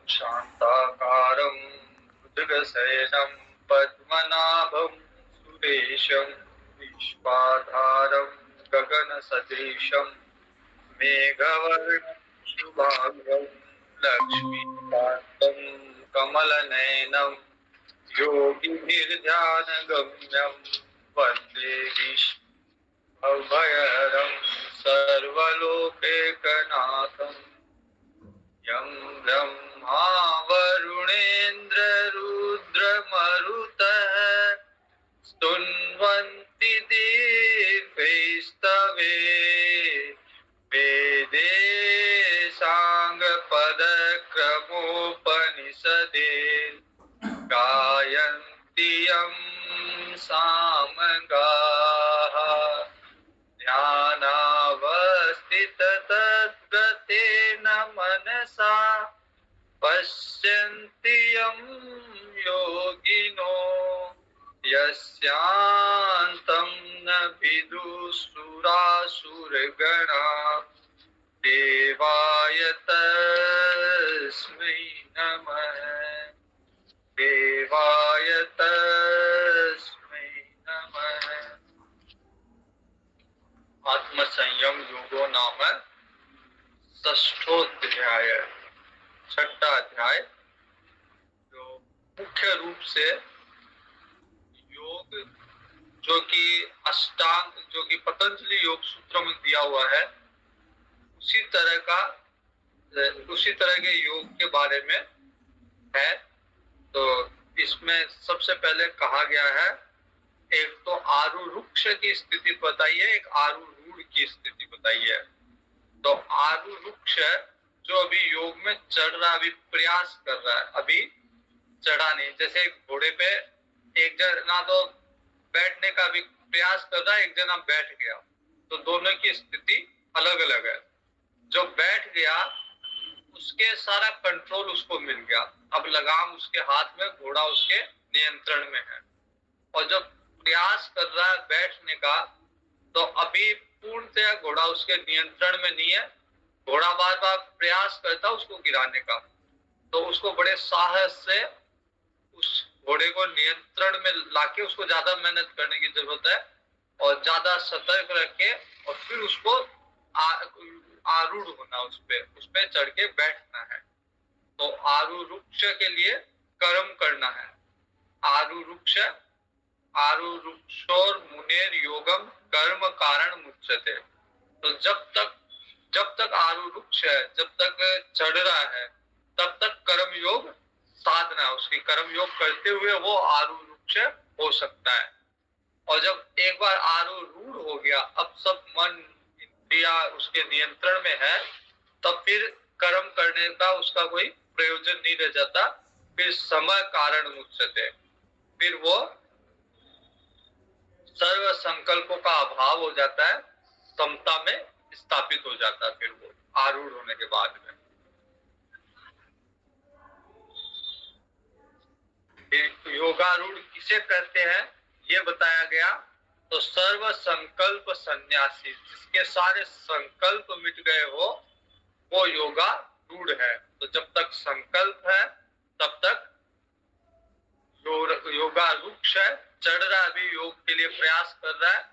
शान्ताकारं भुजगशयनं पद्मनाभं सुरेशं विश्वाधारं गगनसदृशं मेघवर्णं शुभांगं लक्ष्मीकान्तं कमलनयनं योगिभिर्ध्यानगम्यं वन्दे विश्वभयहरं सर्वलोकैकनाथम् यं ब्रह्मा वरुणेन्द्ररुद्रमरुतः स्तुन्वन्ति दिव्यैस्तवे वेदे साङ्गपदक्रमोपनिषदे गायन्ति यं सामगाः ध्यानावस्थिततद्गतेन मनसा पश्यन्ति यं योगिनो यस्यान्तं न विदुषुरासुरगणा देवाय तस्मै नमः देवाय तस्मै नमः। आत्मसंयम योगो नाम षष्ठोध्याय, छठा अध्याय, जो मुख्य रूप से योग जो कि अष्टांग जो कि पतंजलि योग सूत्र में दिया हुआ है उसी तरह के योग के बारे में है। तो इसमें सबसे पहले कहा गया है, एक तो आरूढ़ की स्थिति बताइए, एक आरूढ़ की स्थिति बताइए। तो आरूढ़ जो अभी योग में चढ़ रहा, अभी प्रयास कर रहा है, अभी चढ़ा नहीं। जैसे एक घोड़े पे एक जना तो बैठने का भी प्रयास कर रहा है, एक जना बैठ गया, तो दोनों की स्थिति अलग अलग है। जो बैठ गया उसके सारा कंट्रोल उसको मिल गया, अब लगाम उसके हाथ में, घोड़ा उसके नियंत्रण में है। और जब प्रयास कर रहा है बैठने का, तो अभी पूर्णतया घोड़ा उसके नियंत्रण में नहीं है। घोड़ा बार बार प्रयास करता उसको गिराने का, तो उसको बड़े साहस से उस घोड़े को नियंत्रण में लाके उसको ज्यादा मेहनत करने की जरूरत है और ज्यादा सतर्क रख के, और फिर उसको आरूढ़ होना, उस पे चढ़ के बैठना है। तो आरूढ़ के लिए कर्म करना है। आरूढ़ोर मुनेर योगम कर्म कारण मुच्यते। तो जब तक आरूढ़ है, जब तक चढ़ रहा है, तब तक कर्म योग साधना, उसकी कर्म योग करते हुए वो आरूढ़ हो सकता है। और जब एक बार आरूढ़ हो गया, अब सब मन इंद्रिया उसके नियंत्रण में है, तब फिर कर्म करने का उसका कोई प्रयोजन नहीं रह जाता। फिर समय कारण मुच्यते, फिर वो सर्व संकल्पों का अभाव हो जाता है, समता में स्थापित हो जाता है फिर वो आरूढ़ होने के बाद में। योगारूढ़ किसे कहते हैं ये बताया गया। तो सर्व संकल्प सन्यासी, जिसके सारे संकल्प मिट गए हो, वो योगारूढ़ है। तो जब तक संकल्प है तब तक योगारूढ़ है, चढ़ रहा है, अभी योग के लिए प्रयास कर रहा है।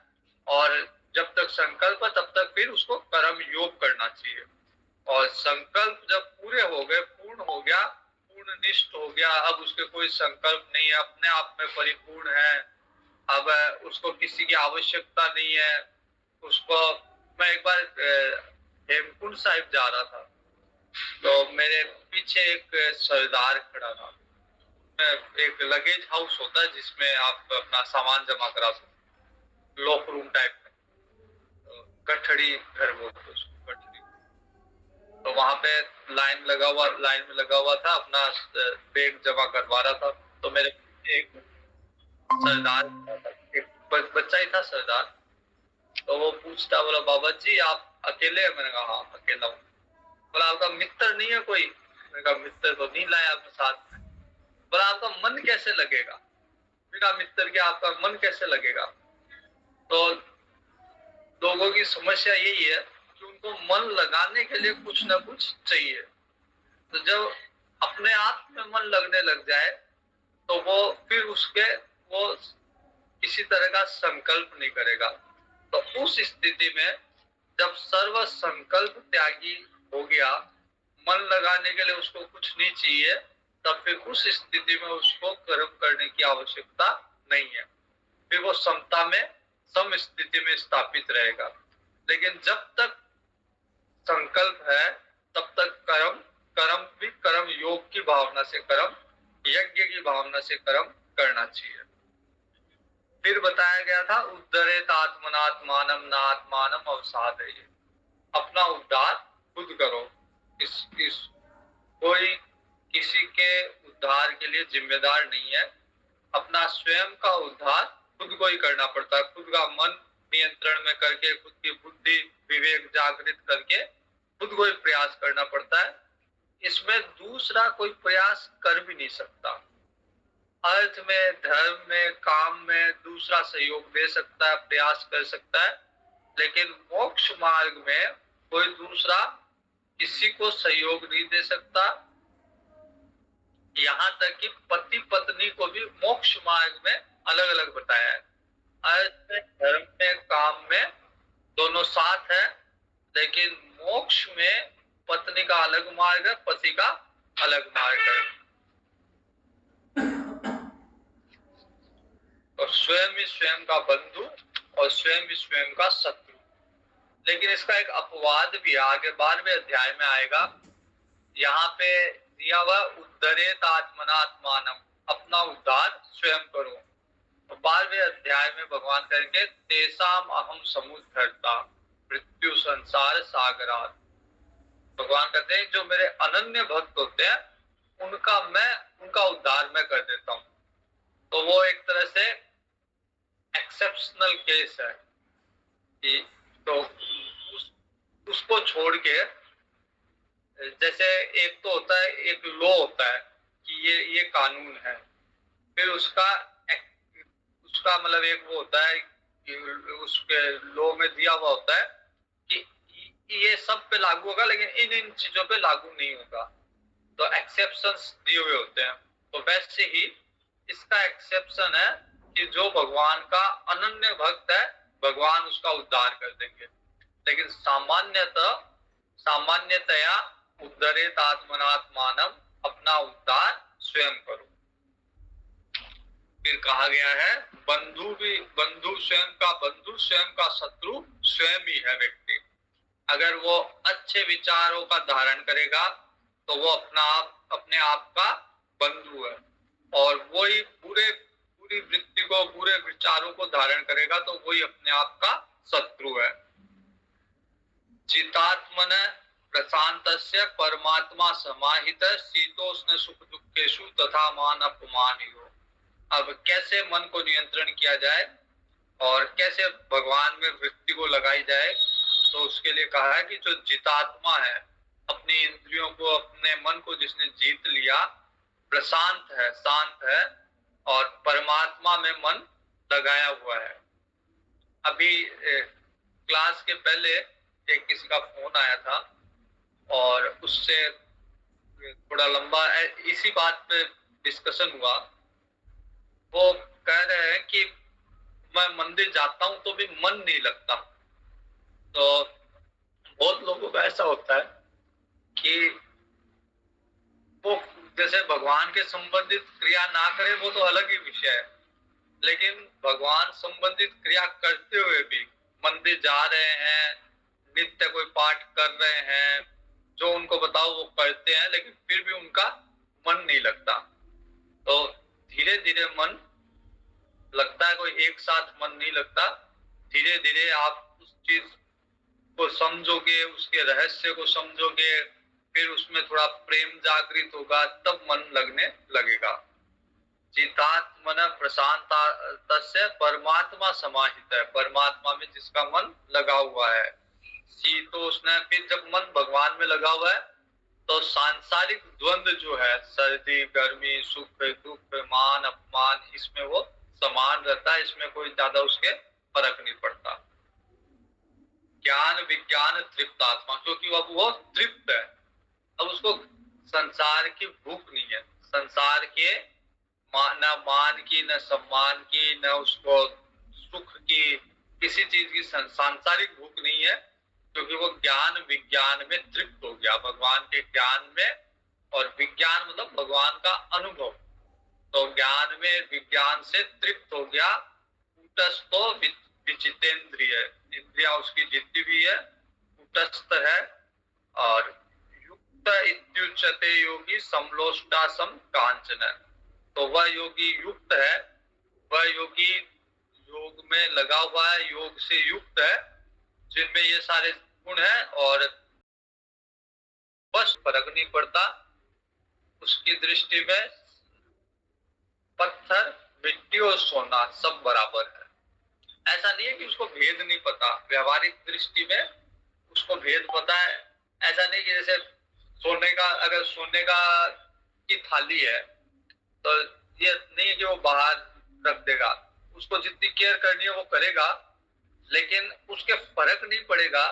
और जब तक संकल्प है तब तक फिर उसको कर्म योग करना चाहिए। और संकल्प जब पूरे हो गए, पूर्ण हो गया, पूर्ण निष्ठ हो गया, अब उसके कोई संकल्प नहीं है, अपने आप में परिपूर्ण है, अब उसको किसी की आवश्यकता नहीं है। उसको मैं एक बार हेमकुंड साहिब जा रहा था, तो मेरे पीछे एक सरदार खड़ा था। एक लगेज हाउस होता है जिसमें आप अपना सामान जमा करा सकते, लॉक रूम टाइप में, गठड़ी घर बोलते उसको, गठड़ी। तो वहां पे लाइन में लगा हुआ था, अपना बैग जमा करवा रहा था। तो मेरे एक सरदार, एक बच्चा ही था सरदार, तो वो पूछता, बोला बाबा जी आप अकेले हैं? मैंने कहा हाँ अकेला हूँ। बोला आपका मित्र नहीं है कोई? मैंने कहा मित्र तो नहीं लाया अपने साथ में। बोला आपका मन कैसे लगेगा? मैंने कहा मित्र के आपका मन कैसे लगेगा? तो लोगों की समस्या यही है कि उनको मन लगाने के लिए कुछ ना कुछ चाहिए। तो जब अपने आप में मन लगने लग जाए तो वो फिर वो किसी तरह का संकल्प नहीं करेगा। तो उस स्थिति में जब सर्व संकल्प त्यागी हो गया, मन लगाने के लिए उसको कुछ नहीं चाहिए, तब फिर उस स्थिति में उसको कर्म करने की आवश्यकता नहीं है। फिर वो समता में, सम स्थिति में स्थापित रहेगा। लेकिन जब तक संकल्प है तब तक कर्म, कर्म भी कर्म योग की भावना से कर्म, यज्ञ की भावना से कर्म करना चाहिए। फिर बताया गया था उद्धरेत आत्मनात्मानम न आत्मानम अवसादये, अपना उद्धार खुद करो। इस कोई किसी के उद्धार के लिए जिम्मेदार नहीं है। अपना स्वयं का उद्धार खुद को ही करना पड़ता है। खुद का मन नियंत्रण में करके, खुद की बुद्धि विवेक जागृत करके खुद को ही प्रयास करना पड़ता है। इसमें दूसरा कोई प्रयास कर भी नहीं सकता। अर्थ में, धर्म में, काम में दूसरा सहयोग दे सकता है, प्रयास कर सकता है, लेकिन मोक्ष मार्ग में कोई दूसरा किसी को सहयोग नहीं दे सकता। यहाँ तक कि पति पत्नी को भी मोक्ष मार्ग में अलग अलग बताया है। अर्थ में, धर्म में, काम में दोनों साथ है, लेकिन मोक्ष में पत्नी का अलग मार्ग है, पति का अलग मार्ग है। और स्वयं ही स्वयं का बंधु और स्वयं ही स्वयं का शत्रु। लेकिन इसका एक अपवाद भी आगे 12वें अध्याय में आएगा। यहाँ पे दिया हुआ उद्धरेत आत्मनात्मानम, अपना उद्धार स्वयं करो। तो 12वें अध्याय में भगवान कहेंगे तेसाम अहम समुद्धरता मृत्यु संसार सागरात। भगवान कहते हैं जो मेरे अनन्य भक्त होते हैं उनका उद्धार मैं कर देता हूँ। तो वो एक तरह से एक्सेप्शनल केस है कि तो उसको छोड़ के, जैसे एक तो होता है, एक लॉ होता है कि ये कानून है, फिर उसका मतलब एक वो होता है कि उसके लॉ में दिया हुआ होता है कि ये सब पे लागू होगा लेकिन इन चीजों पे लागू नहीं होगा। तो एक्सेप्शंस दिए हुए होते हैं। तो वैसे ही इसका एक्सेप्शन है कि जो भगवान का अनन्य भक्त है भगवान उसका उद्धार कर देंगे। लेकिन सामान्यतया उद्धरेत आत्मनात्मानम, अपना उद्धार स्वयं करो। फिर कहा गया है बंधु स्वयं का शत्रु स्वयं ही है व्यक्ति। अगर वो अच्छे विचारों का धारण करेगा तो वो अपने आप का बंधु है, और वही पूरी वृत्ति को, पूरे विचारों को धारण करेगा तो वही अपने आप का शत्रु है। चितात्मन प्रशांतस्य परमात्मा समाहित शीतोष्ण सुख दुखेषु तथा मान अपमानियो। अब कैसे मन को नियंत्रण किया जाए और कैसे भगवान में वृत्ति को लगाई जाए, तो उसके लिए कहा है कि जो जितात्मा है, अपनी इंद्रियों को, अपने मन को जिसने जीत लिया, प्रशांत है, शांत है और परमात्मा में मन लगाया हुआ है। अभी क्लास के पहले एक किसी का फोन आया था और उससे थोड़ा लंबा इसी बात पे डिस्कशन हुआ। वो कह रहे हैं कि मैं मंदिर जाता हूं तो भी मन नहीं लगता। तो बहुत लोगों का ऐसा होता है कि वो जैसे भगवान के संबंधित क्रिया ना करे वो तो अलग ही विषय है, लेकिन भगवान संबंधित क्रिया करते हुए भी मंदिर जा रहे हैं, नित्य कोई पाठ कर रहे हैं, जो उनको बताओ वो करते हैं, लेकिन फिर भी उनका मन नहीं लगता। तो धीरे धीरे मन लगता है, कोई एक साथ मन नहीं लगता। धीरे धीरे आप उस चीज को समझोगे, उसके रहस्य को समझोगे, फिर उसमें थोड़ा प्रेम जागृत होगा, तब मन लगने लगेगा। चितात्मन प्रशांतस्य परमात्मा समाहित है, परमात्मा में जिसका मन लगा हुआ है। शीतोष्ण, फिर जब मन भगवान में लगा हुआ है तो सांसारिक द्वंद जो है, सर्दी गर्मी, सुख दुख, मान अपमान, इसमें वो समान रहता है, इसमें कोई ज्यादा उसके फर्क नहीं पड़ता। ज्ञान विज्ञान तृप्त आत्मा, क्योंकि अब वो तृप्त है, अब उसको संसार की भूख नहीं है, संसार के न मान की, न सम्मान की, न उसको सुख की, किसी चीज की सांसारिक भूख नहीं है, क्योंकि वो ज्ञान विज्ञान में तृप्त हो गया, भगवान के ज्ञान में। और विज्ञान मतलब भगवान का अनुभव, तो ज्ञान में विज्ञान से तृप्त हो गया। कूटस्थो विचितेंद्रिय, इंद्रिया उसकी जितनी भी है कूटस्थ है। और युक्त इत्युच्यते योगी समलोष्टासम कांचन, तो वह योगी युक्त है, वह योगी योग में लगा हुआ है, योग से युक्त है, जिनमें ये सारे गुण है, और बस फर्क नहीं पड़ता उसकी दृष्टि में, पत्थर मिट्टी और सोना सब बराबर है। ऐसा नहीं है कि उसको भेद नहीं पता, व्यवहारिक दृष्टि में उसको भेद पता है। ऐसा नहीं कि जैसे सोने का, अगर सोने का की थाली है तो ये नहीं है कि वो बाहर रख देगा, उसको जितनी केयर करनी है वो करेगा, लेकिन उसके फर्क नहीं पड़ेगा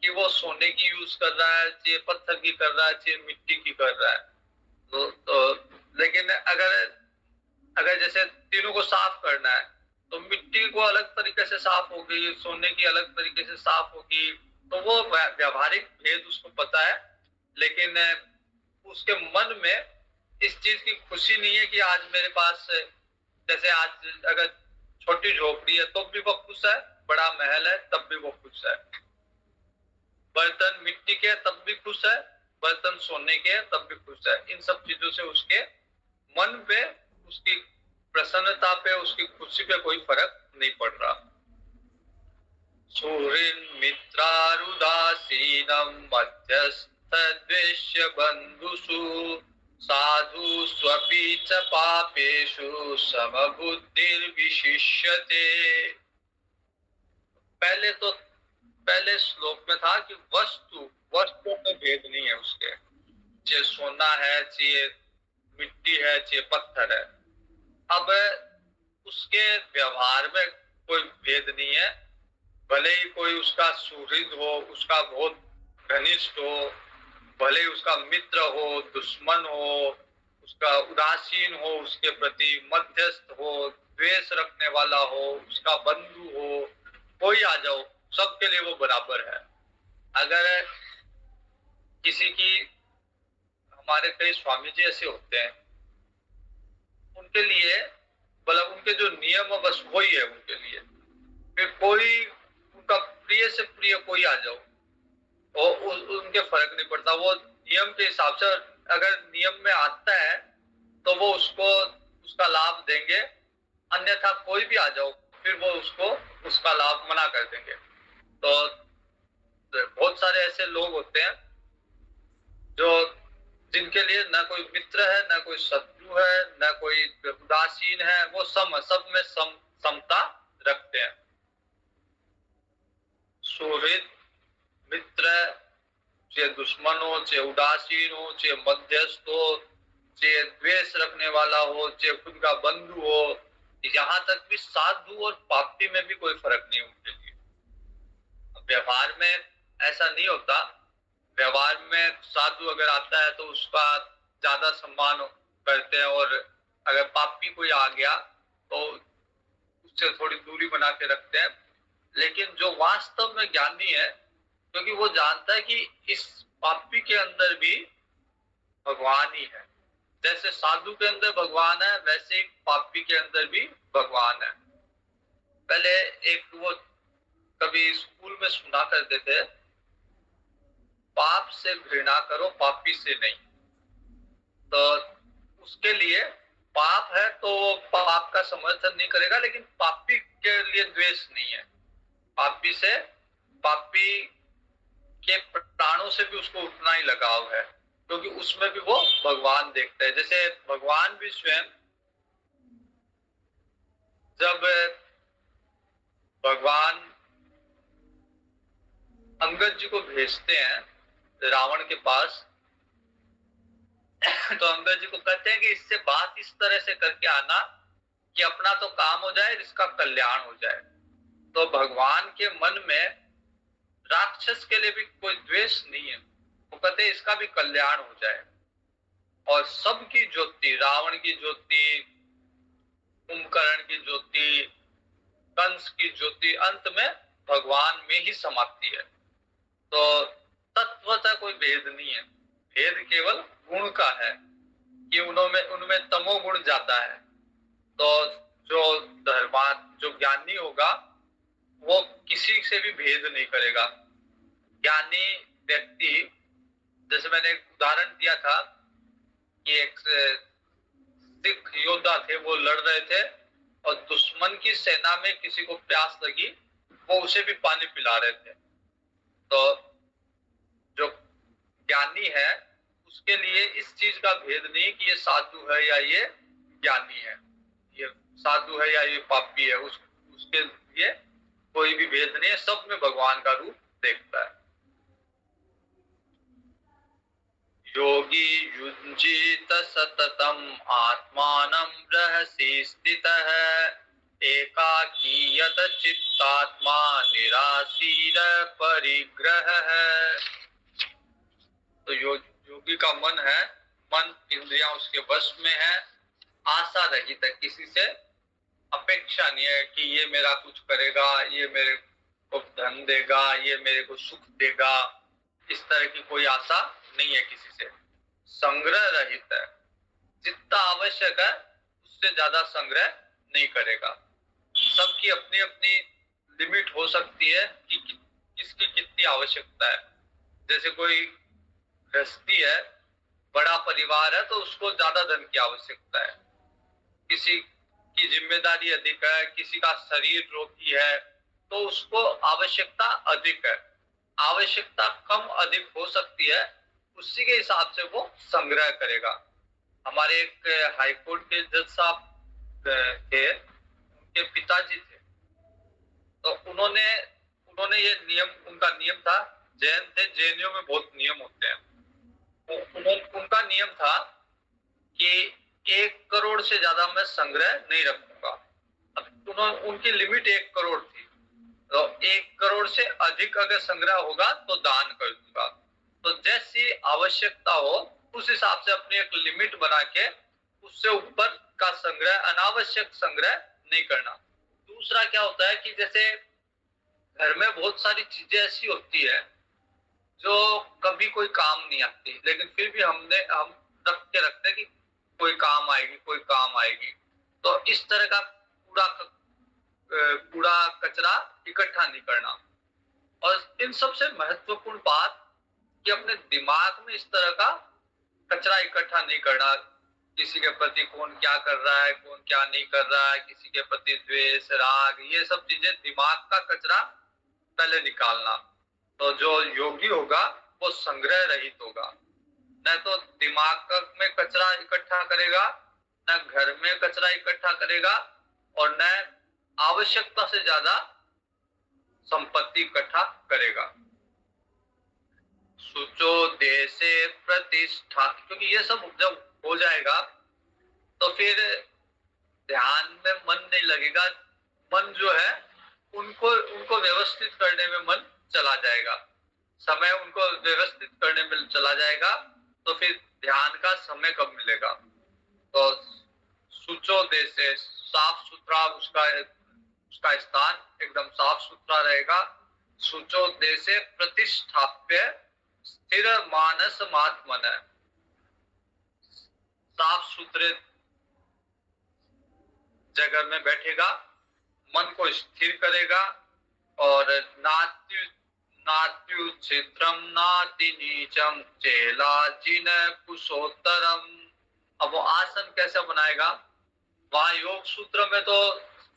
कि वो सोने की यूज कर रहा है, चाहे पत्थर की कर रहा है, चाहे मिट्टी की कर रहा है। तो लेकिन अगर जैसे तीनों को साफ करना है तो मिट्टी को अलग तरीके से साफ होगी, सोने की अलग तरीके से साफ होगी, तो वो व्यवहारिक भेद उसको पता है। लेकिन उसके मन में इस चीज की खुशी नहीं है कि आज मेरे पास, जैसे आज अगर छोटी झोपड़ी है तो भी वो खुश है, बड़ा महल है तब भी वो खुश है, बर्तन मिट्टी के तब भी खुश है, बर्तन सोने के तब भी खुश है। इन सब चीजों से उसके मन पे, उसकी प्रसन्नता पे, उसकी खुशी पे कोई फर्क नहीं पड़ रहा। सुहृन् मित्रारुदासीनं मध्यस्थ द्वेष्य बन्धुषु साधु स्वपि च पापेषु समबुद्धिर्विशिष्यते। पहले श्लोक में था कि वस्तु में भेद नहीं है उसके, चाहे सोना है, चाहे मिट्टी है, चाहे पत्थर है। अब उसके व्यवहार में कोई भेद नहीं है, भले ही कोई उसका सुहृद हो, उसका बहुत घनिष्ठ हो, भले ही उसका मित्र हो, दुश्मन हो, उसका उदासीन हो, उसके प्रति मध्यस्थ हो, द्वेष रखने वाला हो, उसका बंधु हो, कोई आ जाओ, सबके लिए वो बराबर है। अगर किसी की, हमारे कई स्वामी जी ऐसे होते हैं, उनके लिए मतलब उनके जो नियम है बस वही है उनके लिए, फिर कोई उनका प्रिय से प्रिय कोई आ जाओ और उनके फर्क नहीं पड़ता, वो नियम के हिसाब से अगर नियम में आता है तो वो उसको उसका लाभ देंगे, अन्यथा कोई भी आ जाओ फिर वो उसको उसका लाभ मना कर देंगे। तो बहुत सारे ऐसे लोग होते हैं जो, जिनके लिए ना कोई मित्र है, ना कोई शत्रु है, ना कोई उदासीन है, वो सब में समता रखते हैं। सुहृद मित्र, चाहे दुश्मन हो, चाहे उदासीन हो, चाहे मध्यस्थ हो, चाहे द्वेष रखने वाला हो, चाहे खुद का बंधु हो, यहाँ तक भी साधु और पापी में भी कोई फर्क नहीं उनके लिए। व्यवहार में ऐसा नहीं होता, व्यवहार में साधु अगर आता है तो उसका ज्यादा सम्मान करते हैं, और अगर पापी कोई आ गया तो उससे थोड़ी दूरी बना के रखते हैं। लेकिन जो वास्तव में ज्ञानी है, क्योंकि वो जानता है कि इस पापी के अंदर भी भगवान ही है, जैसे साधु के अंदर भगवान है वैसे ही पापी के अंदर भी भगवान है। पहले एक वो कभी स्कूल में सुना करते थे, पाप से घृणा करो, पापी से नहीं। तो उसके लिए पाप है तो वो पाप का समर्थन नहीं करेगा, लेकिन पापी के लिए द्वेष नहीं है। पापी से, पापी के प्राणों से भी उसको उतना ही लगाव है, क्योंकि उसमें भी वो भगवान देखता है। जैसे भगवान भी स्वयं, जब भगवान अंगद जी को भेजते हैं रावण के पास, तो अंगद जी को कहते हैं कि इससे बात इस तरह से करके आना कि अपना तो काम हो जाए, इसका कल्याण हो जाए। तो भगवान के मन में राक्षस के लिए भी कोई द्वेष नहीं है, वो कहते हैं इसका भी कल्याण हो जाए। और सबकी ज्योति, रावण की ज्योति, कुंभकर्ण की ज्योति, कंस की ज्योति अंत में भगवान में ही समाती है। तो तत्वतः कोई भेद नहीं है, भेद केवल गुण का है कि उनमें उनमें तमोगुण जाता है। तो जो धर्मा, जो ज्ञानी होगा वो किसी से भी भेद नहीं करेगा। ज्ञानी व्यक्ति, जैसे मैंने एक उदाहरण दिया था कि एक सिख योद्धा थे, वो लड़ रहे थे और दुश्मन की सेना में किसी को प्यास लगी, वो उसे भी पानी पिला रहे थे। तो जो ज्ञानी है उसके लिए इस चीज का भेद नहीं कि ये साधु है या ये ज्ञानी है, ये साधु है या ये पापी है, उसके लिए कोई भी भेद नहीं है, सब में भगवान का रूप देखता है। योगी युञ्जीत सततम आत्मानं रहसि स्थितः एकाकीयत चित्तात्मा निराशीर परिग्रहः। तो योगी का मन है, मन इंद्रियां उसके वश में है, आशा रहित है, किसी से अपेक्षा नहीं है कि ये मेरा कुछ करेगा, ये मेरे को धन देगा, ये मेरे को सुख देगा, इस तरह की कोई आशा नहीं है किसी से। संग्रह रहित है, जितना आवश्यक है उससे ज्यादा संग्रह नहीं करेगा। सबकी अपनी अपनी लिमिट हो सकती है कि किसकी कितनी आवश्यकता है। जैसे कोई गृहस्थी है, बड़ा परिवार है, तो उसको ज्यादा धन की आवश्यकता है, किसी की जिम्मेदारी अधिक है, किसी का शरीर रोगी है, तो उसको आवश्यकता अधिक है। आवश्यकता कम अधिक हो सकती है, उसी के हिसाब से वो संग्रह करेगा। हमारे एक हाईकोर्ट के जज साहब थे, उनके पिताजी थे, तो उन्होंने ये नियम, उनका नियम था, जैन थे, जैनियों में बहुत नियम होते हैं, उनका नियम था कि 1 करोड़ से ज्यादा मैं संग्रह नहीं रखूंगा। अब उनकी लिमिट 1 करोड़ थी, तो 1 करोड़ से अधिक अगर संग्रह होगा तो दान कर दूंगा। तो जैसी आवश्यकता हो उस हिसाब से अपनी एक लिमिट बना के उससे ऊपर का संग्रह, अनावश्यक संग्रह नहीं करना। दूसरा क्या होता है कि जैसे घर में बहुत सारी चीजें ऐसी होती है जो कभी कोई काम नहीं आती, लेकिन फिर भी हम रख के रखते हैं कि कोई काम आएगी, कोई काम आएगी। तो इस तरह का कूड़ा कचरा इकट्ठा नहीं करना। और इन सबसे महत्वपूर्ण बात कि अपने दिमाग में इस तरह का कचरा इकट्ठा नहीं करना, किसी के प्रति कौन क्या कर रहा है, कौन क्या नहीं कर रहा है, किसी के प्रति द्वेष, राग, ये सब चीजें, दिमाग का कचरा पहले निकालना। तो जो योगी होगा वो संग्रह रहित होगा, न तो दिमाग में कचरा इकट्ठा करेगा, न घर में कचरा इकट्ठा करेगा, और न आवश्यकता से ज्यादा संपत्ति इकट्ठा करेगा। सुचो देशे प्रतिष्ठा, क्योंकि ये सब जब हो जाएगा तो फिर ध्यान में मन नहीं लगेगा। मन जो है उनको व्यवस्थित करने में मन चला जाएगा, समय उनको व्यवस्थित करने में चला जाएगा, तो फिर ध्यान का समय कब मिलेगा। तो सुचो देशे, साफ सुथरा उसका स्थान एकदम साफ सुथरा रहेगा। सुचो देशे प्रतिष्ठाप्य स्थिर मानस महात्मन है, साफ सुथरे जगह में बैठेगा, मन को स्थिर करेगा, और नात्यु क्षेत्रम नाति नीचम चेला जिन कुशोत्तरम। अब वो आसन कैसे बनाएगा, वहां योग सूत्र में तो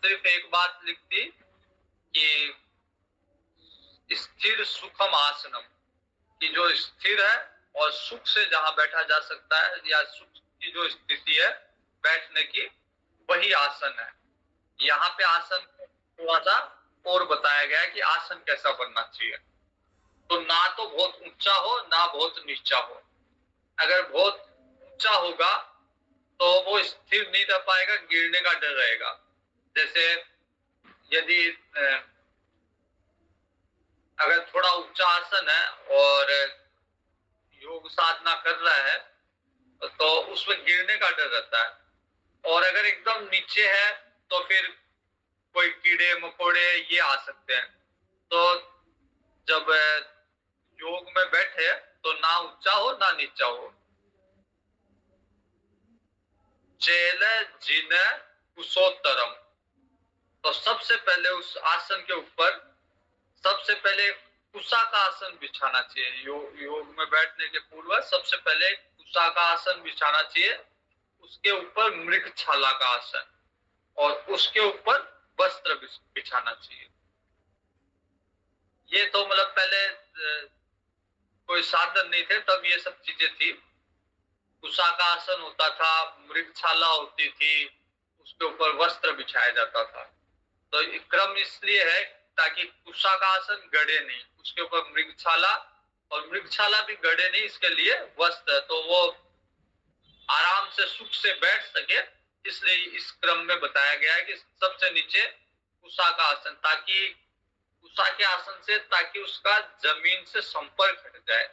सिर्फ एक बात लिखती कि स्थिर सुखम आसनम, कि जो स्थिर है और सुख से जहां बैठा जा सकता है, या सुख की जो स्थिति है बैठने की, वही आसन है। यहाँ पे आसन थोड़ा सा और बताया गया है कि आसन कैसा बनना चाहिए। तो ना तो बहुत ऊंचा हो, ना बहुत नीचा हो। अगर बहुत ऊंचा होगा तो वो स्थिर नहीं रह पाएगा, गिरने का डर रहेगा। जैसे यदि अगर थोड़ा ऊंचा आसन है और योग साधना कर रहा है, तो उसमें गिरने का डर रहता है। और अगर एकदम नीचे है तो फिर कोई कीड़े मकोड़े ये आ सकते हैं। तो जब योग में बैठे तो ना ऊंचा हो ना नीचा हो। चेल जिन कुशोत्तरम, तो सबसे पहले उस आसन के ऊपर सबसे पहले कुशा का आसन बिछाना चाहिए। योग में बैठने के पूर्व सबसे पहले कुशा का आसन बिछाना चाहिए, उसके ऊपर मृगछाला का आसन, और उसके ऊपर वस्त्र बिछाना चाहिए। ये तो मतलब पहले कोई साधन नहीं थे तब ये सब चीजें थी। कुशा का आसन होता था, मृगछाला होती थी, उसके ऊपर वस्त्र बिछाया जाता था। तो क्रम इसलिए है ताकि कुशा का आसन गड़े नहीं, उसके ऊपर मृगछाला, और मृगछाला भी गड़े नहीं, इसके लिए वस्त्र, तो वो आराम से सुख से बैठ सके। इसलिए इस क्रम में बताया गया है कि सबसे नीचे कुशा का आसन, ताकि कुशा के आसन से ताकि उसका जमीन से संपर्क हट जाए,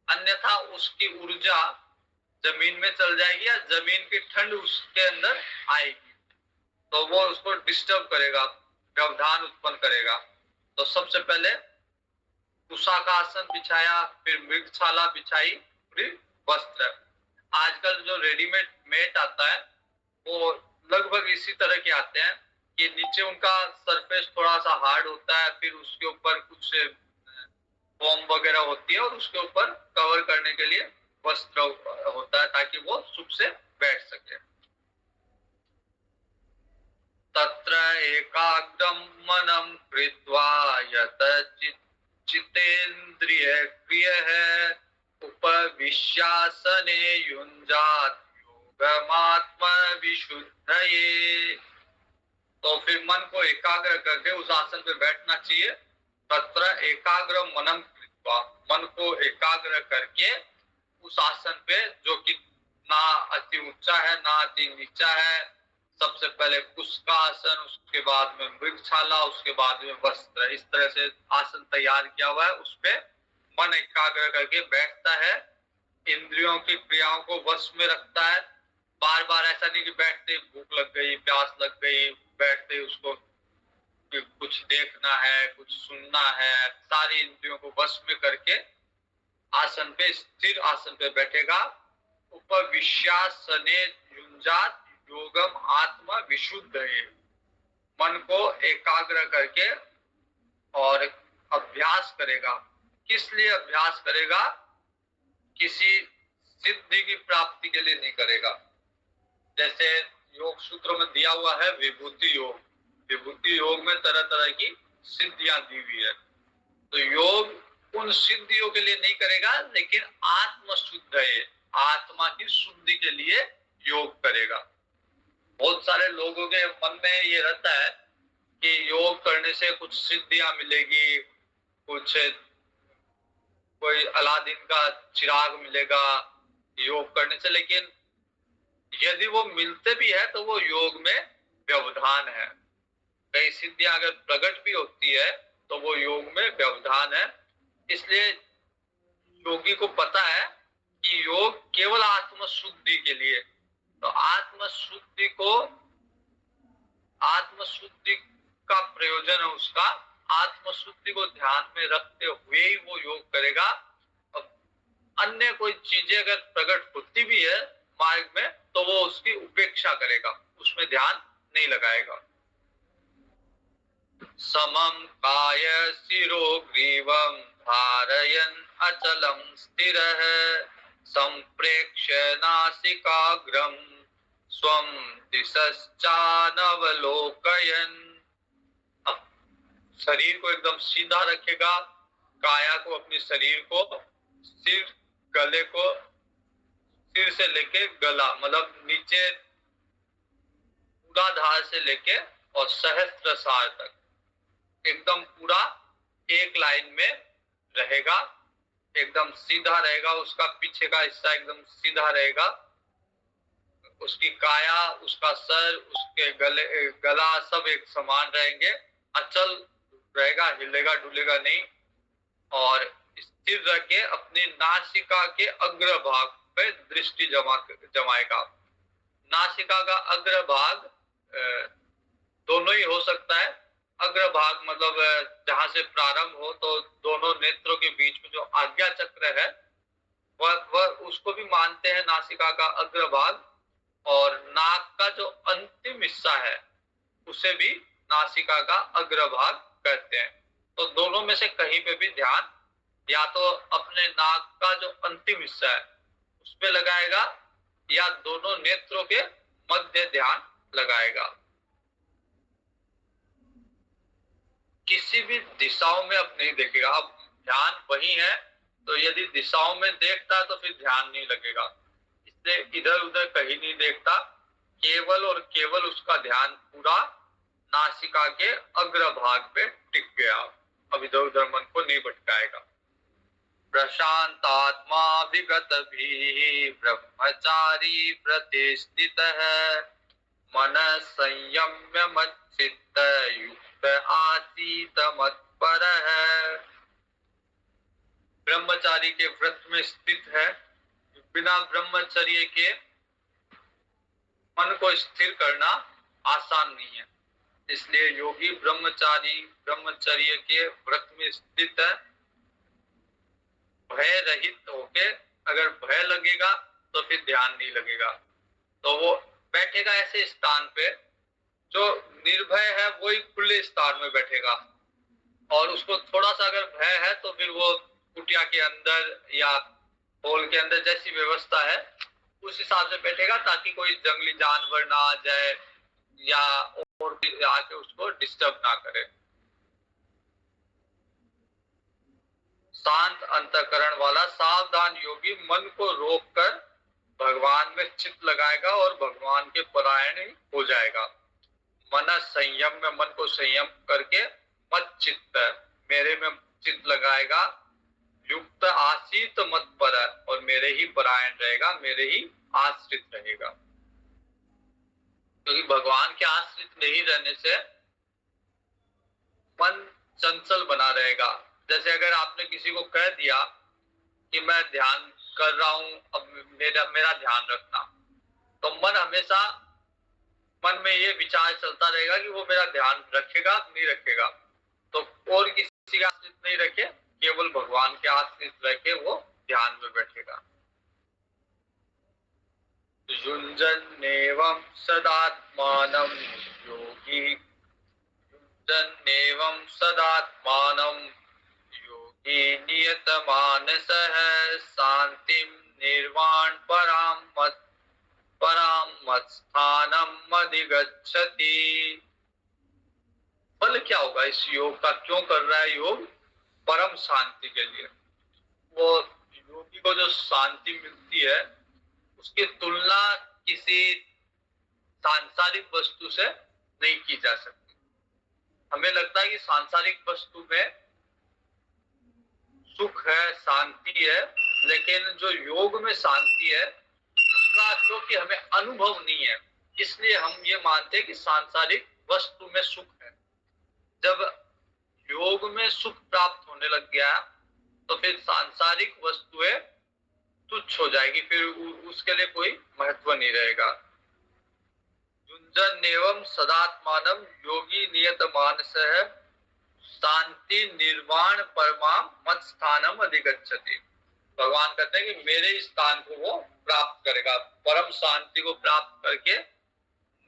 अन्यथा उसकी ऊर्जा जमीन में चल जाएगी या जमीन की ठंड उसके अंदर आएगी, तो वो उसको डिस्टर्ब करेगा, व्यवधान उत्पन्न करेगा। तो सबसे पहले कुशा का आसन बिछाया, फिर मृगछाला बिछाई, फिर वस्त्र। आजकल जो रेडीमेड मेट आता है वो लगभग इसी तरह के आते हैं कि नीचे उनका सरफेस थोड़ा सा हार्ड होता है, फिर उसके ऊपर कुछ फोम वगैरह होती है, और उसके ऊपर कवर करने के लिए वस्त्र होता है ताकि वो सुख से बैठ सके। तत्र एकाग्रम मनम कृत्वा यत चितेन्द्रिय क्रिय है उपविश्यासने युञ्जात योगमात्म विशुद्धये। तो फिर मन को एकाग्र करके उस आसन पे बैठना चाहिए। तत्र एकाग्र मनम कृत्वा, मन को एकाग्र करके उस आसन पे, जो कि ना अति ऊंचा है ना अति नीचा है, सबसे पहले कुश का आसन, उसके बाद में मृगछाला, उसके बाद में वस्त्र, इस तरह से आसन तैयार किया हुआ है। उस पे मन एकाग्र करके बैठता है, इंद्रियों की क्रियाओं को वश में रखता है। बार बार ऐसा नहीं कि बैठते भूख लग गई, प्यास लग गई, बैठते उसको कुछ देखना है, कुछ सुनना है, सारी इंद्रियों को वश में करके आसन पे, स्थिर आसन पे बैठेगा। उपविश्यासने युञ्जात योगम आत्मा विशुद्ध है, मन को एकाग्र करके और अभ्यास करेगा। किस लिए अभ्यास करेगा? किसी सिद्धि की प्राप्ति के लिए नहीं करेगा। जैसे योग सूत्र में दिया हुआ है विभूति योग, विभूति योग में तरह तरह की सिद्धियां दी हुई है। तो योग उन सिद्धियों के लिए नहीं करेगा, लेकिन आत्म शुद्ध है, आत्मा की शुद्धि के लिए योग करेगा। बहुत सारे लोगों के मन में ये रहता है कि योग करने से कुछ सिद्धियां मिलेगी, कुछ कोई अलादीन का चिराग मिलेगा योग करने से, लेकिन यदि वो मिलते भी है तो वो योग में व्यवधान है। कई सिद्धियां अगर प्रकट भी होती है तो वो योग में व्यवधान है। इसलिए योगी को पता है कि योग केवल आत्म शुद्धि के लिए, तो आत्म शुद्धि का प्रयोजन है उसका, आत्म शुद्धि को ध्यान में रखते हुए ही वो योग करेगा। अब अन्य कोई चीजें अगर प्रकट होती भी है मार्ग में तो वो उसकी उपेक्षा करेगा, उसमें ध्यान नहीं लगाएगा। समम काय शिरो ग्रीवम धारयन् अचलम स्थिरः संप्रेक्ष्य नासिकाग्रम स्वम दिशश्चानवलोकयन्। अब शरीर को एकदम सीधा रखेगा, काया को, अपने शरीर को, सिर गले को, सिर से लेके गला मतलब नीचे मूलाधार से लेके और सहस्त्रसार तक एकदम पूरा एक लाइन में रहेगा, एकदम सीधा रहेगा, उसका पीछे का हिस्सा एकदम सीधा रहेगा, उसकी काया, उसका सर, उसके गला सब एक समान रहेंगे, अचल रहेगा, हिलेगा डुलेगा नहीं। और स्थिर रह के अपनी नासिका के अग्रभाग, पे दृष्टि जमाएगा। नासिका का अग्रभाग दोनों ही हो सकता है। अग्रभाग मतलब जहां से प्रारंभ हो, तो दोनों नेत्रों के बीच में जो आज्ञा चक्र है वह उसको भी मानते हैं नासिका का अग्रभाग, और नाक का जो अंतिम हिस्सा है उसे भी नासिका का अग्रभाग कहते हैं। तो दोनों में से कहीं पे भी ध्यान या तो अपने नाक का जो अंतिम हिस्सा है उस पे लगाएगा या दोनों नेत्रों के मध्य ध्यान लगाएगा। किसी भी दिशाओं में अब नहीं देखेगा। अब ध्यान वही है, तो यदि दिशाओं में देखता है तो फिर ध्यान नहीं लगेगा, इसलिए इधर उधर कहीं नहीं देखता, केवल और केवल उसका ध्यान पूरा नासिका के अग्रभाग पे टिक गया। अब इधर उधर मन को नहीं भटकाएगा। प्रशांतात्मा विगत भी ब्रह्मचारी प्रतिष्ठितः मन संयम्य मच्चित्त युक्त आसीत मत्परः। ब्रह्मचारी के व्रत में स्थित है। बिना ब्रह्मचर्य के मन को स्थिर करना आसान नहीं है, इसलिए योगी ब्रह्मचारी ब्रह्मचर्य के व्रत में स्थित है। भय रहित होके, अगर भय लगेगा तो फिर ध्यान नहीं लगेगा, तो वो बैठेगा ऐसे स्थान पे जो निर्भय है, वही खुले स्थान में बैठेगा। और उसको थोड़ा सा अगर भय है तो फिर वो कुटिया के अंदर या हॉल के अंदर जैसी व्यवस्था है उस हिसाब से बैठेगा, ताकि कोई जंगली जानवर ना आ जाए या और भी आके उसको डिस्टर्ब ना करे। शांत अंतःकरण वाला सावधान योगी मन को रोककर भगवान में चित्त लगाएगा और भगवान के परायण हो जाएगा। मन संयम में मन को संयम करके मत चित्त मेरे में चित्त लगाएगा, युक्त आश्रित मत पर, और मेरे ही परायण रहेगा, मेरे ही आश्रित रहेगा। क्योंकि भगवान के आश्रित नहीं रहने से मन चंचल बना रहेगा। जैसे अगर आपने किसी को कह दिया कि मैं ध्यान कर रहा हूं, अब मेरा ध्यान रखना, तो मन में ये विचार चलता रहेगा कि वो मेरा ध्यान रखेगा नहीं रखेगा। तो और किसी का आश्रित नहीं रखे, केवल भगवान के आश्रित रह के वो ध्यान में बैठेगा। युञ्जन्नेवं सदात्मानं योगी, युञ्जन्नेवं सदात्मानं योगी नियतमानसः शान्तिं निर्वाण परां मत्स्थानम् अधिगच्छति। फल क्या होगा इस योग का? क्यों कर रहा है योग? परम शांति के लिए। वो योगी को जो शांति मिलती है उसकी तुलना किसी सांसारिक वस्तु से नहीं की जा सकती। हमें लगता है कि सांसारिक वस्तु में सुख है, शांति है, लेकिन जो योग में शांति है उसका क्योंकि हमें अनुभव नहीं है, इसलिए हम ये मानते हैं कि सांसारिक वस्तु में सुख है। जब योग में सुख प्राप्त होने लग गया तो फिर सांसारिक वस्तुएं तुच्छ हो जाएगी, फिर उसके लिए कोई महत्व नहीं रहेगा। युञ्जन्नेवं सदात्मानं योगी नियतमानसः शांति निर्वाण परमा मत स्थानम अधिगच्छति। भगवान कहते हैं कि मेरे स्थान को वो प्राप्त करेगा, परम शांति को प्राप्त करके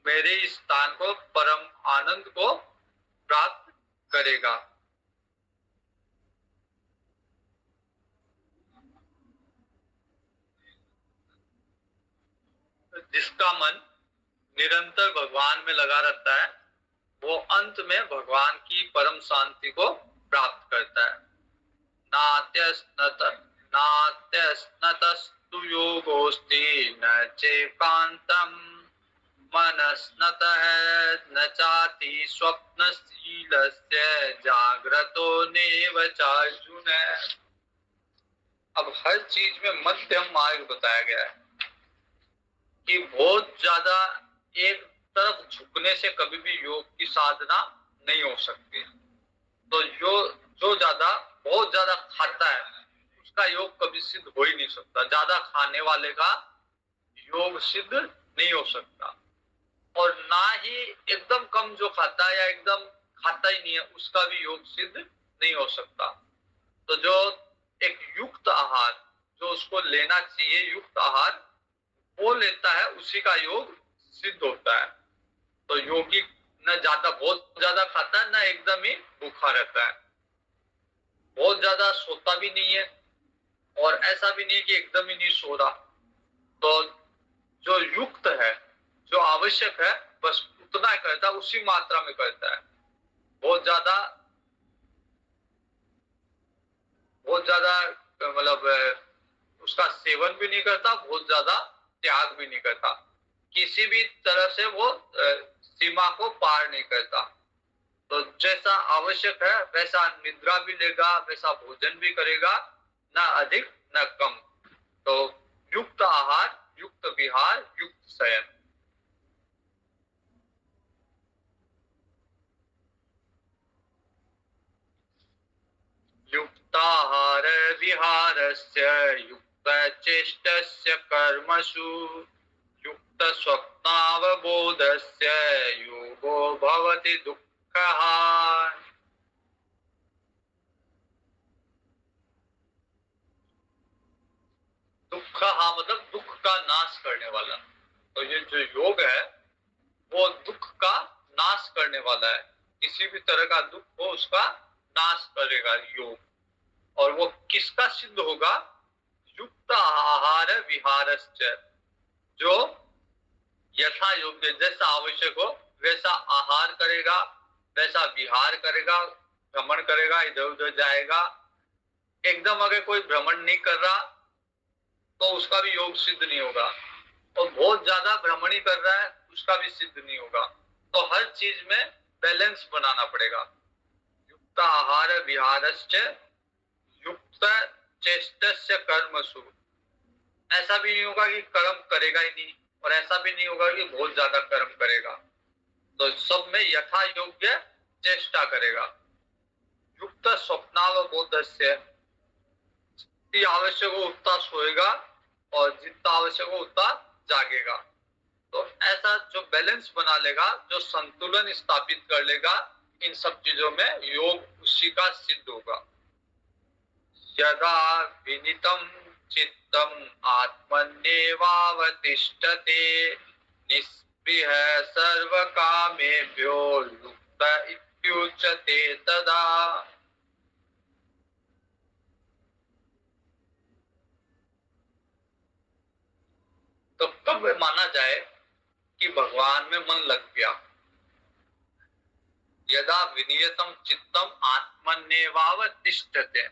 मेरे स्थान को, परम आनंद को प्राप्त करेगा। जिसका मन निरंतर भगवान में लगा रहता है वो अंत में भगवान की परम शांति को प्राप्त करता है। नात्यस्नतस्तु योगोस्ति न चैकान्तं मनस्नतः न चाति स्वप्नशीलस्य जाग्रतो नैव चार्जुन। अब हर चीज में मध्यम मार्ग बताया गया है कि बहुत ज्यादा एक तरफ झुकने से कभी भी योग की साधना नहीं हो सकती। तो जो ज्यादा बहुत ज्यादा खाता है उसका योग कभी सिद्ध हो ही नहीं सकता। ज्यादा खाने वाले का योग सिद्ध नहीं हो सकता, और ना ही एकदम कम जो खाता है या एकदम खाता ही नहीं है उसका भी योग सिद्ध नहीं हो सकता। तो जो एक युक्त आहार जो उसको लेना चाहिए, युक्त आहार वो लेता है, उसी का योग सिद्ध होता है। तो योगी न ज्यादा बहुत ज्यादा खाता है, न एकदम ही भूखा रहता है, बहुत ज्यादा सोता भी नहीं है और ऐसा भी नहीं है कि एकदम ही नहीं सो रहा। तो जो युक्त है, जो आवश्यक है, बस उतना करता है, उसी मात्रा में करता है। बहुत ज्यादा मतलब उसका सेवन भी नहीं करता, बहुत ज्यादा त्याग भी नहीं करता, किसी भी तरह से वो सीमा को पार नहीं करता। तो जैसा आवश्यक है वैसा निद्रा भी लेगा, वैसा भोजन भी करेगा, ना अधिक न कम। तो युक्त आहार, युक्त विहार, युक्त शयन। युक्ताहार विहारस्य युक्तचेष्टस्य कर्मसु युक्त स्वप्नावबोधस्य योगो भवति दुःखः। दुःख मतलब दुख का नाश करने वाला। तो ये जो योग है वो दुख का नाश करने वाला है, किसी भी तरह का दुख हो उसका नाश करेगा योग। और वो किसका सिद्ध होगा? युक्त आहार विहारश्च, जो यथा योग्य जैसा आवश्यक हो वैसा आहार करेगा, वैसा विहार करेगा, भ्रमण करेगा, इधर उधर जाएगा। एकदम अगर कोई भ्रमण नहीं कर रहा तो उसका भी योग सिद्ध नहीं होगा, और बहुत ज्यादा भ्रमण ही कर रहा है उसका भी सिद्ध नहीं होगा। तो हर चीज में बैलेंस बनाना पड़ेगा। युक्त आहार विहारश्च युक्त चेष्टस्य कर्मसु, ऐसा भी नहीं होगा कि कर्म करेगा ही नहीं, और ऐसा भी नहीं होगा कि बहुत ज्यादा कर्म करेगा। तो सब में यथा योग्य चेष्टा करेगा। युक्त स्वप्नावबोधस्य, जितनी आवश्यक हो उतना सोएगा और जितना आवश्यक हो उतना जागेगा। तो ऐसा जो बैलेंस बना लेगा, जो संतुलन स्थापित कर लेगा इन सब चीजों में, योग उसी का सिद्ध होगा। यदा विनितम चित्तम आत्मन्येवावतिष्ठते निस्पृह सर्वकामेभ्यो युक्त इत्युच्यते तदा। तो कब माना जाए कि भगवान में मन लग गया? यदा विनियतम चित्तम आत्मन्येवावतिष्ठते,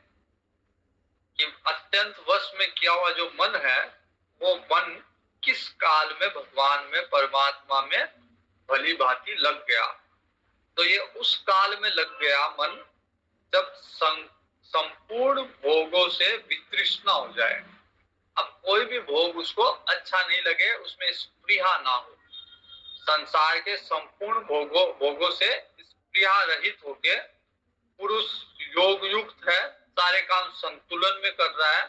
कि अत्यंत वश में किया हुआ जो मन है वो मन किस काल में भगवान में, परमात्मा में भली भांति लग गया। तो ये उस काल में लग गया मन जब संपूर्ण भोगों से वितृष्णा हो जाए। अब कोई भी भोग उसको अच्छा नहीं लगे, उसमें स्पृहा ना हो, संसार के संपूर्ण भोगों से स्पृहा रहित होके पुरुष योग युक्त है, सारे काम संतुलन में कर रहा है,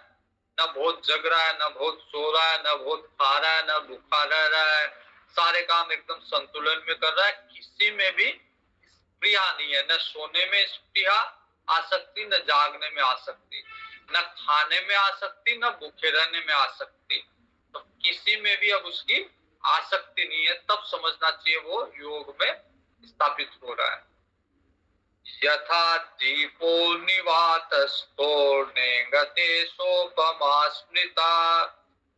न बहुत जग रहा है, न बहुत सो रहा है, न बहुत खा रहा है, न भूखा रह रहा है, सारे काम एकदम संतुलन में कर रहा है। किसी में भी स्पृहा नहीं है, न सोने में स्पृहा आसक्ति, न जागने में आसक्ति, न खाने में आसक्ति, न भूखे रहने में आसक्ति। तो किसी में भी अब उसकी आसक्ति नहीं है, तब समझना चाहिए वो योग में स्थापित हो रहा है। यथा दीपो निवातस्थो नेंगते सोपमा स्मृता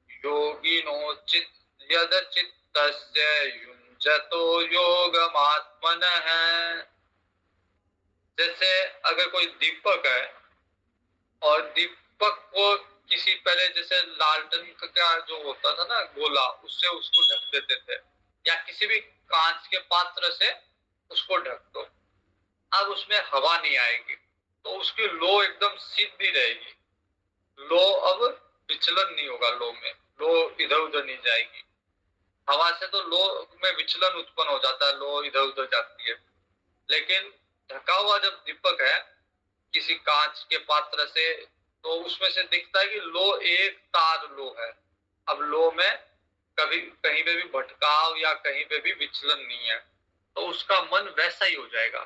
योगिनो यद चित्तस्य युञ्जतो योगमात्मनः। जैसे अगर कोई दीपक है और दीपक को किसी पहले जैसे लालटेन का जो होता था ना गोला, उससे उसको ढक देते थे, या किसी भी कांच के पात्र से उसको ढक दो, अब उसमें हवा नहीं आएगी तो उसकी लो एकदम सीधी रहेगी। लो अब विचलन नहीं होगा, लो में लो इधर उधर नहीं जाएगी। हवा से तो लो में विचलन उत्पन्न हो जाता है, लो इधर उधर जाती है। लेकिन ढका हुआ जब दीपक है किसी कांच के पात्र से तो उसमें से दिखता है कि लो एक तार लो है। अब लो में कभी कहीं पे भी भटकाव या कहीं पे भी विचलन नहीं है, तो उसका मन वैसा ही हो जाएगा।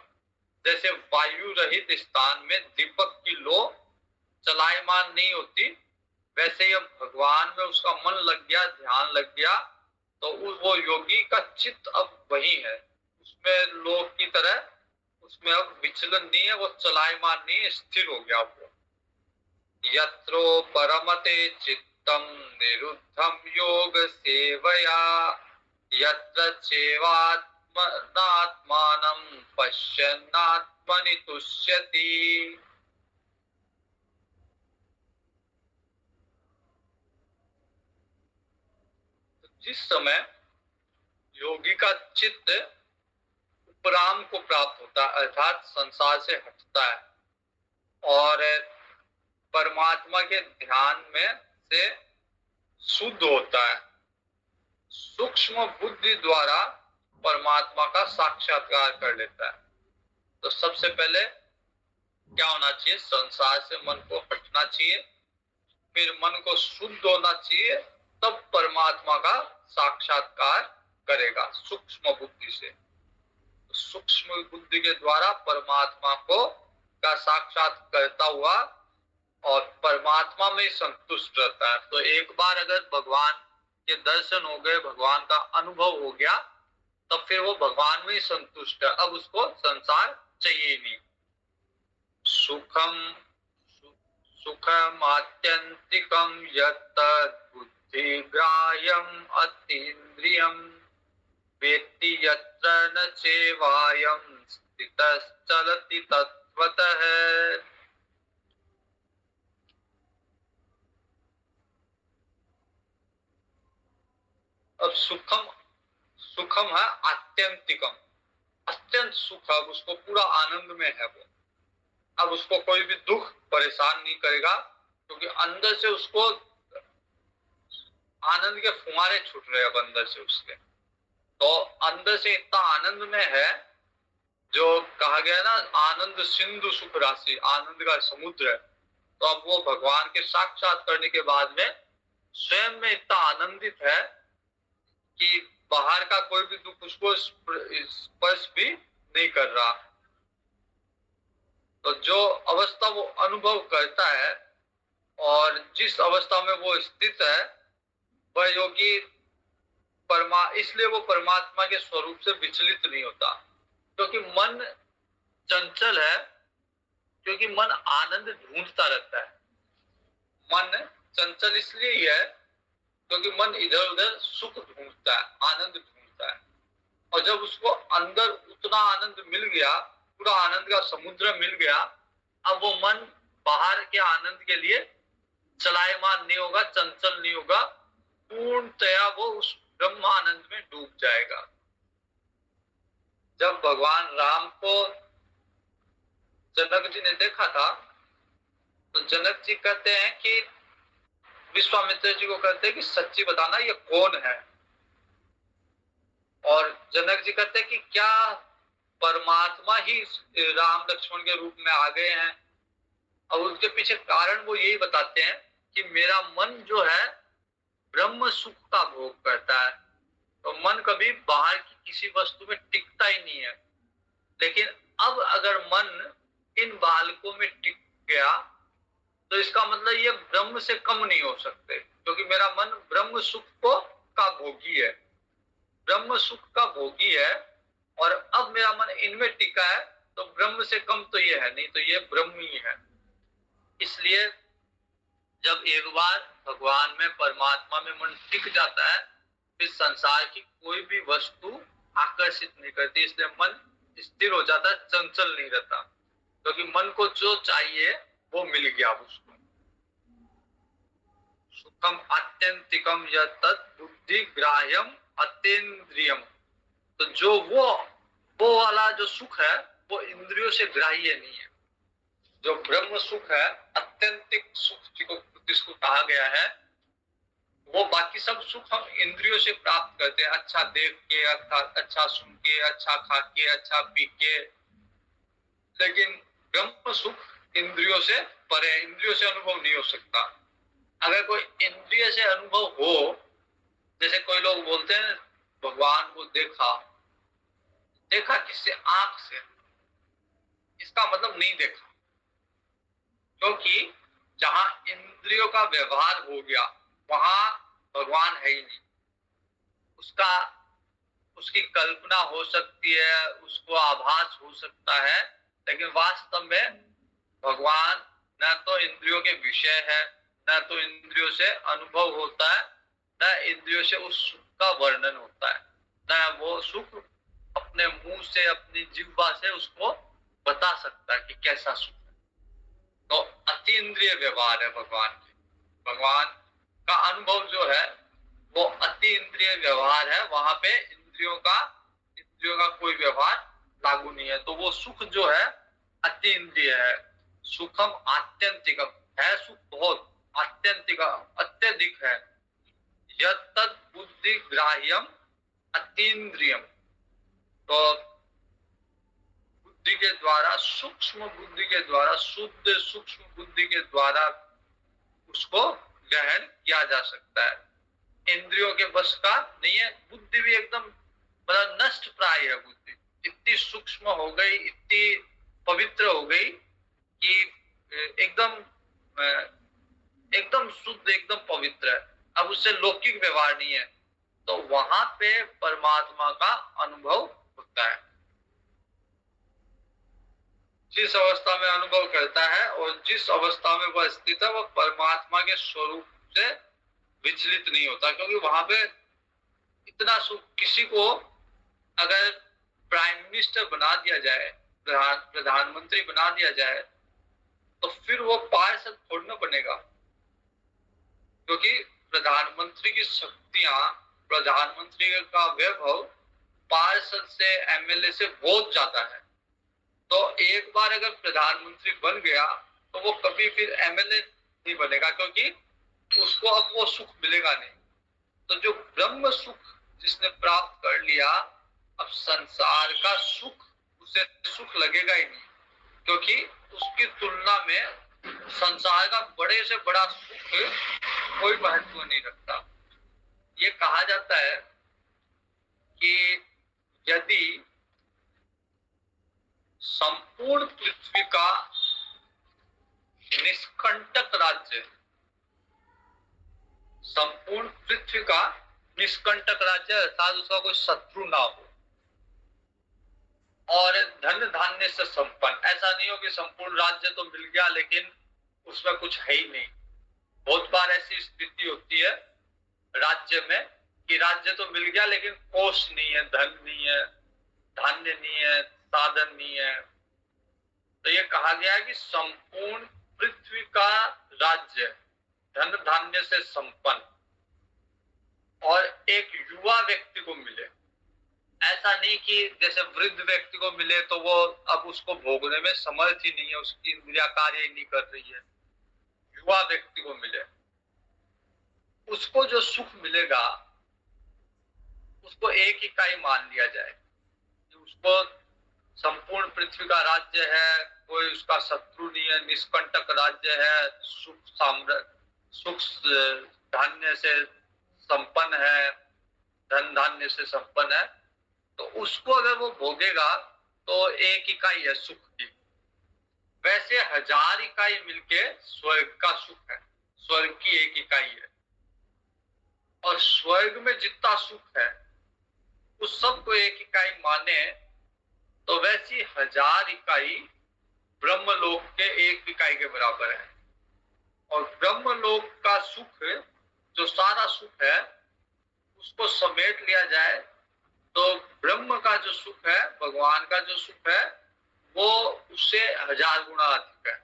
जैसे वायु रहित स्थान में दीपक की लो चलायमान नहीं होती, वैसे ही अब भगवान में उसका मन लग गया, ध्यान लग गया, तो वो योगी का चित्त अब वही है, उसमें लोक की तरह उसमें अब विचलन नहीं है, वो चलायमान नहीं है, स्थिर हो गया वो। यत्रो परमते चित्तम निरुद्धम योग सेवया, यत्र चैवात्मनात्मानं पश्यन्नात्मनि तुष्यति। जिस समय योगी का चित्त उपराम को प्राप्त होता है, अर्थात संसार से हटता है और परमात्मा के ध्यान में से शुद्ध होता है, सूक्ष्म बुद्धि द्वारा परमात्मा का साक्षात्कार कर लेता है, तो सबसे पहले क्या होना चाहिए? संसार से मन को हटना चाहिए, फिर मन को शुद्ध होना चाहिए, तब परमात्मा का साक्षात्कार करेगा सूक्ष्म बुद्धि से। सूक्ष्म बुद्धि के द्वारा परमात्मा को का साक्षात करता हुआ और परमात्मा में संतुष्ट रहता है। तो एक बार अगर भगवान के दर्शन हो गए, भगवान का अनुभव हो गया, तब फिर वो भगवान में ही संतुष्ट है, अब उसको संसार चाहिए ही नहीं। सुखम आत्यंतिकम यत् बुद्धि ग्राह्यम अतीन्द्रियम वेत्ति यत्र न चैवायं स्थितश्चलति तत्त्वतः। अब सुखम, सुखम है आत्यंतिकम, अत्यंत सुख, अब उसको पूरा आनंद में है वो, अब उसको कोई भी दुख परेशान नहीं करेगा, क्योंकि अंदर से उसको आनंद के फुहारे छूट रहे अब अंदर से उसके, तो अंदर से इतना आनंद में है, जो कहा गया ना आनंद सिंधु सुख राशि, आनंद का समुद्र है। तो अब वो भगवान के साक्षात करने के बाद में स्वयं में इतना आनंदित है कि बाहर का कोई भी दुख उसको स्पर्श भी नहीं कर रहा। तो जो अवस्था वो अनुभव करता है और जिस अवस्था में वो स्थित है, वह योगी इसलिए वो परमात्मा के स्वरूप से विचलित नहीं होता, क्योंकि मन चंचल है, क्योंकि मन आनंद ढूंढता रहता है। मन चंचल इसलिए ही है क्योंकि मन इधर उधर सुख ढूंढता है, आनंद ढूंढता है, और जब उसको अंदर उतना आनंद मिल गया, पूरा आनंद का समुद्र मिल गया, अब वो मन बाहर के आनंद के लिए चलायमान नहीं होगा, चंचल नहीं होगा, पूर्णतया वो उस ब्रह्मानंद में डूब जाएगा। जब भगवान राम को जनक जी ने देखा था, तो जनक जी कहते हैं कि विश्वामित्र जी को कहते हैं कि सच्ची बताना ये कौन है, और जनक जी कहते हैं कि क्या परमात्मा ही राम लक्ष्मण के रूप में आ गए हैं। और उसके पीछे कारण वो यही बताते हैं कि मेरा मन जो है ब्रह्म सुख का भोग करता है, तो मन कभी बाहर की किसी वस्तु में टिकता ही नहीं है। लेकिन अब अगर मन इन बालकों में टिक गया, तो इसका मतलब ये ब्रह्म से कम नहीं हो सकते, क्योंकि मेरा मन ब्रह्म सुख को का भोगी है, ब्रह्म सुख का भोगी है, और अब मेरा मन इनमें टिका है, तो ब्रह्म से कम तो ये है नहीं, तो ये ब्रह्म ही है। इसलिए जब एक बार भगवान में, परमात्मा में मन टिक जाता है, फिर संसार की कोई भी वस्तु आकर्षित नहीं करती, इसलिए मन स्थिर हो जाता है, चंचल नहीं रहता, क्योंकि मन को जो चाहिए वो मिल गया उसको। सुखम आत्यंतिकम यत् बुद्धि ग्राह्यम अतीन्द्रियम, तो जो वो वाला जो सुख है वो इंद्रियों से ग्राह्य नहीं है। जो ब्रह्म सुख है, अत्यंतिक सुख जिसको कहा गया है, वो बाकी सब सुख हम इंद्रियों से प्राप्त करते हैं, अच्छा देख के, अच्छा सुन के, अच्छा खा के, अच्छा पी के, लेकिन ब्रह्म सुख इंद्रियों से परे, इंद्रियों से अनुभव नहीं हो सकता। अगर कोई इंद्रिय से अनुभव हो, जैसे कोई लोग बोलते हैं भगवान को देखा, देखा किससे? आंख से। इसका मतलब नहीं देखा, क्योंकि जहां इंद्रियों का व्यवहार हो गया वहां भगवान है ही नहीं। उसका उसकी कल्पना हो सकती है, उसको आभास हो सकता है, लेकिन वास्तव में भगवान न तो इंद्रियों के विषय है, न तो इंद्रियों से अनुभव होता है, न इंद्रियों से उस सुख का वर्णन होता है, न वो सुख अपने मुंह से, अपनी जिह्वा से उसको बता सकता है कि कैसा सुख है। तो अति इंद्रिय व्यवहार है भगवान की। भगवान का अनुभव जो है वो अति इंद्रिय व्यवहार है, वहां पे इंद्रियों का कोई व्यवहार लागू नहीं है। तो वो सुख जो है अति इंद्रिय है। सुखम आत्यंतिक है, सुख बहुत आत्यंतिक अत्यधिक है। यद बुद्धि ग्राह्यम अतीन्द्रियम, तो बुद्धि के द्वारा, सूक्ष्म बुद्धि के द्वारा, शुद्ध सूक्ष्म बुद्धि के द्वारा उसको ग्रहण किया जा सकता है। इंद्रियों के बस का नहीं है। बुद्धि भी एकदम मतलब नष्ट प्राय है। बुद्धि इतनी सूक्ष्म हो गई, इतनी पवित्र हो गई कि एकदम एकदम शुद्ध, एकदम पवित्र है। अब उससे लौकिक व्यवहार नहीं है, तो वहां पे परमात्मा का अनुभव होता है। जिस अवस्था में अनुभव करता है और जिस अवस्था में वह स्थित है, वह परमात्मा के स्वरूप से विचलित नहीं होता, क्योंकि वहां पे इतना सुख। किसी को अगर प्राइम मिनिस्टर बना दिया जाए, प्रधानमंत्री बना दिया जाए, तो फिर वो पार्षद छोड़ना बनेगा, क्योंकि प्रधानमंत्री की शक्तियां, प्रधानमंत्री का वैभव पार्षद से, एमएलए से बहुत ज्यादा है। तो एक बार अगर प्रधानमंत्री बन गया तो वो कभी फिर एमएलए नहीं बनेगा, क्योंकि उसको अब वो सुख मिलेगा नहीं। तो जो ब्रह्म सुख जिसने प्राप्त कर लिया, अब संसार का सुख उसे सुख लगेगा ही नहीं, क्योंकि उसकी तुलना में संसार का बड़े से बड़ा सुख कोई महत्व नहीं रखता। ये कहा जाता है कि यदि संपूर्ण पृथ्वी का निष्कंटक राज्य, संपूर्ण पृथ्वी का निष्कंटक राज्य अर्थात उसका कोई शत्रु ना हो, और धन धान्य से संपन्न, ऐसा नहीं हो कि संपूर्ण राज्य तो मिल गया लेकिन उसमें कुछ है ही नहीं। बहुत बार ऐसी स्थिति होती है राज्य में कि राज्य तो मिल गया लेकिन कोष नहीं है, धन नहीं है, धान्य नहीं है, साधन नहीं है। तो ये कहा गया है कि संपूर्ण पृथ्वी का राज्य धन धान्य से संपन्न और एक युवा व्यक्ति को मिले। ऐसा नहीं कि जैसे वृद्ध व्यक्ति को मिले तो वो अब उसको भोगने में समर्थ ही नहीं है, उसकी इंद्रिया कार्य ही नहीं कर रही है। युवा व्यक्ति को मिले, उसको जो सुख मिलेगा उसको एक इकाई मान लिया जाए कि उसको संपूर्ण पृथ्वी का राज्य है, कोई उसका शत्रु नहीं है, निष्कंटक राज्य है, सुख धान्य से संपन्न है, धन धान्य से संपन्न है। तो उसको अगर वो भोगेगा तो एक इकाई है सुख की। वैसे 1000 इकाई मिलके स्वर्ग का सुख है, स्वर्ग की एक इकाई है। और स्वर्ग में जितना सुख है उस सब को एक इकाई माने तो वैसी 1000 इकाई ब्रह्मलोक के एक इकाई के बराबर है। और ब्रह्मलोक का सुख, जो सारा सुख है, उसको समेट लिया जाए तो ब्रह्म का जो सुख है, भगवान का जो सुख है, वो उससे 1000 गुना अधिक है।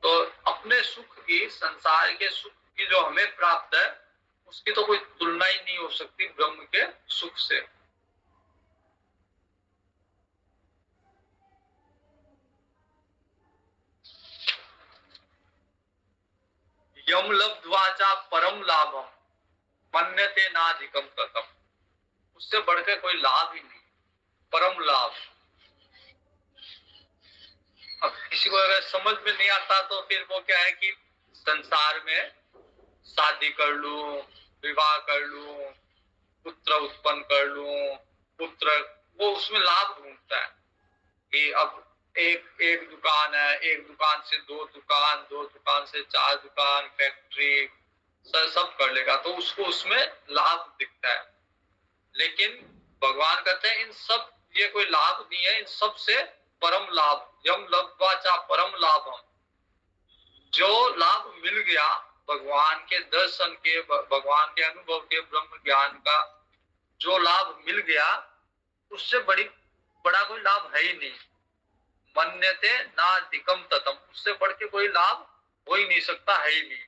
तो अपने सुख की, संसार के सुख की जो हमें प्राप्त है, उसकी तो कोई तुलना ही नहीं हो सकती ब्रह्म के सुख से। यम लब्ध्वाचा परम लाभम मन्यते नाधिकम ततम, उससे बढ़कर कोई लाभ ही नहीं, परम लाभ। अब किसी को अगर समझ में नहीं आता तो फिर वो क्या है कि संसार में शादी कर लूं, विवाह कर लूं, पुत्र उत्पन्न कर लूं, पुत्र, वो उसमें लाभ ढूंढता है कि अब एक एक दुकान है, एक दुकान से दो दुकान, दो दुकान से चार दुकान, फैक्ट्री, सब कर लेगा तो उसको उसमें लाभ दिखता है। लेकिन भगवान कहते हैं इन सब, ये कोई लाभ नहीं है, इन सब से परम लाभ, यम लब्ध्वा परम लाभम, जो लाभ मिल गया भगवान के दर्शन के, भगवान के अनुभव के, ब्रह्म ज्ञान का जो लाभ मिल गया, उससे बड़ा कोई लाभ है ही नहीं। मन्यते ना अधिकम ततम, उससे बढ़ के कोई लाभ हो ही नहीं सकता, है ही नहीं।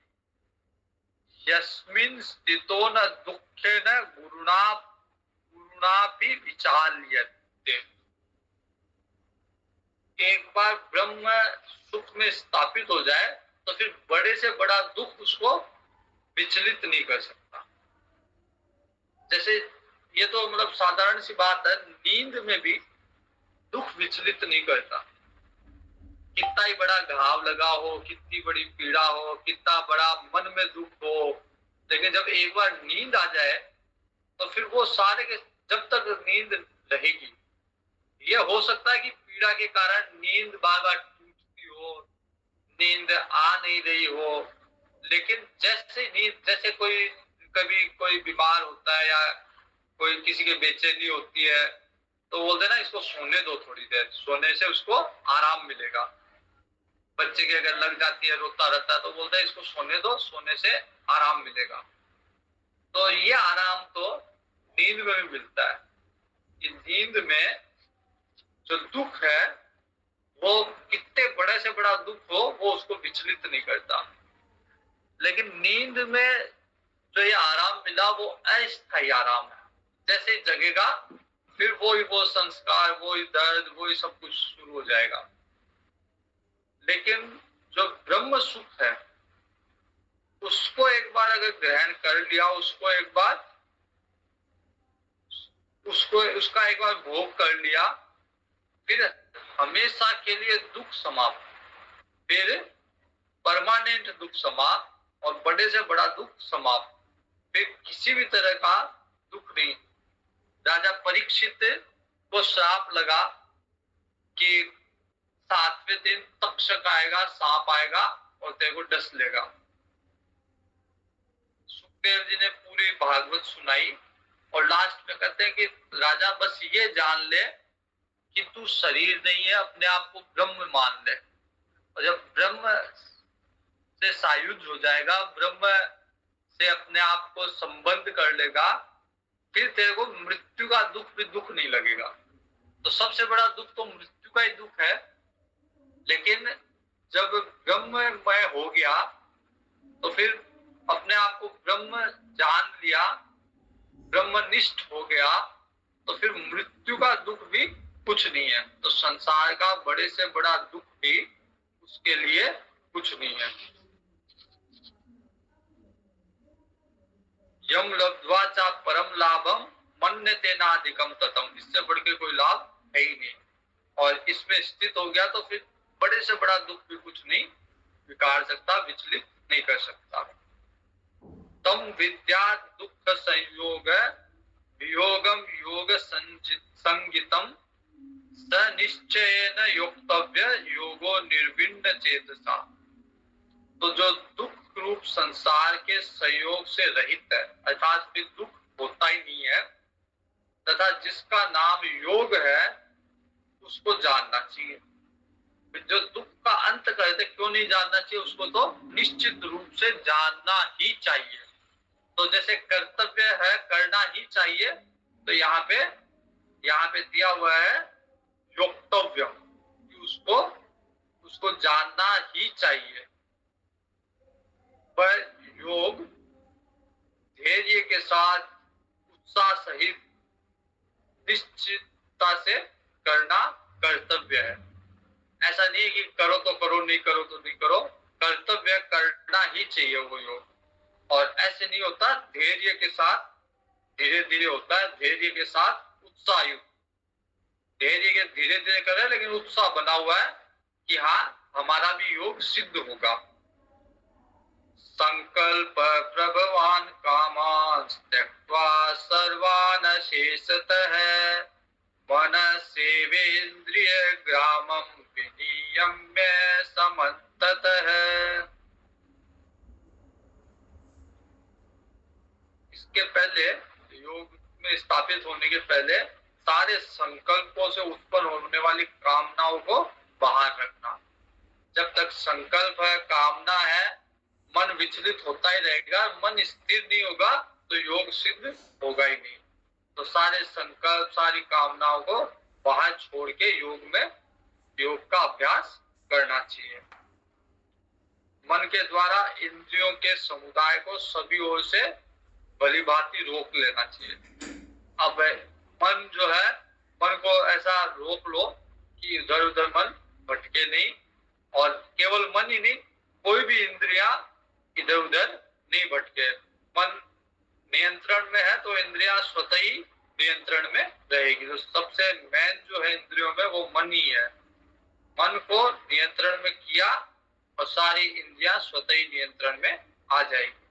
यस्मिन् स्थितो न दुखे न गुरुणा भी विचाल्यते। एक बार ब्रह्म सुख में स्थापित हो जाए तो फिर बड़े से बड़ा दुख उसको विचलित नहीं कर सकता। जैसे ये तो मतलब साधारण सी बात है, नींद में भी दुख विचलित नहीं करता। कितना ही बड़ा घाव लगा हो, कितनी बड़ी पीड़ा हो, कितना बड़ा मन में दुख हो, लेकिन जब एक बार नींद आ जाए तो फिर वो सारे के, जब तक नींद रहेगी, ये हो सकता है कि पीड़ा के कारण नींद बार बार टूटती हो, नींद आ नहीं रही हो, लेकिन जैसे नींद, जैसे कोई कभी कोई बीमार होता है या कोई किसी के बेचैनी होती है तो बोलते ना इसको सोने दो थोड़ी देर, सोने से उसको आराम मिलेगा। बच्चे के अगर लग जाती है, रोता रहता है तो बोलते हैं इसको सोने दो, सोने से आराम मिलेगा। तो ये आराम तो नींद में भी मिलता है। कि नींद में जो दुख है वो कितने बड़े से बड़ा दुख हो वो उसको विचलित नहीं करता। लेकिन नींद में जो ये आराम मिला वो अस्थायी आराम है। जैसे ही जगेगा फिर वो संस्कार, वही दर्द, वही सब कुछ शुरू हो जाएगा। लेकिन जो ब्रह्म सुख है उसको एक बार अगर ग्रहण कर लिया, उसको एक बार उसका एक बार भोग कर लिया, फिर हमेशा के लिए दुख समाप्त, फिर परमानेंट दुख समाप्त और बड़े से बड़ा दुख समाप्त, फिर किसी भी तरह का दुख नहीं। राजा परीक्षित को श्राप लगा कि 7वें दिन तक्षक आएगा, सांप आएगा और तेरे को डस लेगा। सुखदेव जी ने पूरी भागवत सुनाई और लास्ट में कहते हैं कि राजा बस ये जान ले कि तू शरीर नहीं है, अपने आप को ब्रह्म मान ले। और जब ब्रह्म से सायुज हो जाएगा, ब्रह्म से अपने आप को संबंध कर लेगा, फिर तेरे को मृत्यु का दुख भी दुख नहीं लगेगा। तो सबसे बड़ा दुख तो मृत्यु का ही दुख है। लेकिन जब ब्रह्ममय हो गया तो फिर अपने आप को ब्रह्म जान लिया, ब्रह्मनिष्ठ हो गया, तो फिर मृत्यु का दुख भी कुछ नहीं है। तो संसार का बड़े से बड़ा दुख भी उसके लिए कुछ नहीं है। यम लब्ध्वा च परम लाभम मन्यते नाधिकम ततम, इससे बढ़ के कोई लाभ है ही नहीं। और इसमें स्थित हो गया तो फिर बड़े से बड़ा दुख भी कुछ नहीं बिगाड़ सकता, विचलित नहीं कर सकता। तम विद्या दुख संयोग वियोगम योग संगितम स निश्चयेन योक्तव्य योगो निर्विण्ण चेतसा। तो जो दुख रूप संसार के संयोग से रहित है, अर्थात फिर दुख होता ही नहीं है, तथा जिसका नाम योग है उसको जानना चाहिए। जो दुख का अंत कहते क्यों नहीं जानना चाहिए उसको, तो निश्चित रूप से जानना ही चाहिए। तो जैसे कर्तव्य है, करना ही चाहिए, तो यहाँ पे दिया हुआ है योक्तव्य, उसको जानना ही चाहिए। पर योग धैर्य के साथ, उत्साह सहित, निश्चितता से करना कर्तव्य है। ऐसा नहीं है कि करो तो करो, नहीं करो तो नहीं करो, कर्तव्य करना ही चाहिए वो योग। और ऐसे नहीं होता, धैर्य के साथ धीरे धीरे होता है, धैर्य के साथ उत्साह युक्त। धैर्य के धीरे धीरे करे लेकिन उत्साह बना हुआ है, कि हाँ हमारा भी योग सिद्ध होगा। संकल्प प्रभवान कामान त्यक्त्वा सर्वान शेषतः मनसेवेन्द्रिय ग्रामं विनियम्य समन्ततः। इसके पहले, योग में स्थापित होने के पहले, सारे संकल्पों से उत्पन्न होने वाली कामनाओं को बाहर रखना। जब तक संकल्प है, कामना है, मन विचलित होता ही रहेगा, मन स्थिर नहीं होगा तो योग सिद्ध होगा ही नहीं। तो सारे संकल्प, सारी कामनाओं को बाहर छोड़ के योग का अभ्यास करना चाहिए। मन के द्वारा इंद्रियों के समुदाय को सभी ओर से भली भांति रोक लेना चाहिए। अब मन जो है, मन को ऐसा रोक लो कि इधर उधर मन भटके नहीं, और केवल मन ही नहीं, कोई भी इंद्रियां इधर उधर नहीं भटके। मन नियंत्रण में है तो इंद्रियां स्वतः ही नियंत्रण में रहेगी। तो सबसे मेन जो है इंद्रियों में वो मन ही है। मन को नियंत्रण में किया और सारी इंद्रियां स्वतः ही नियंत्रण में आ जाएगी।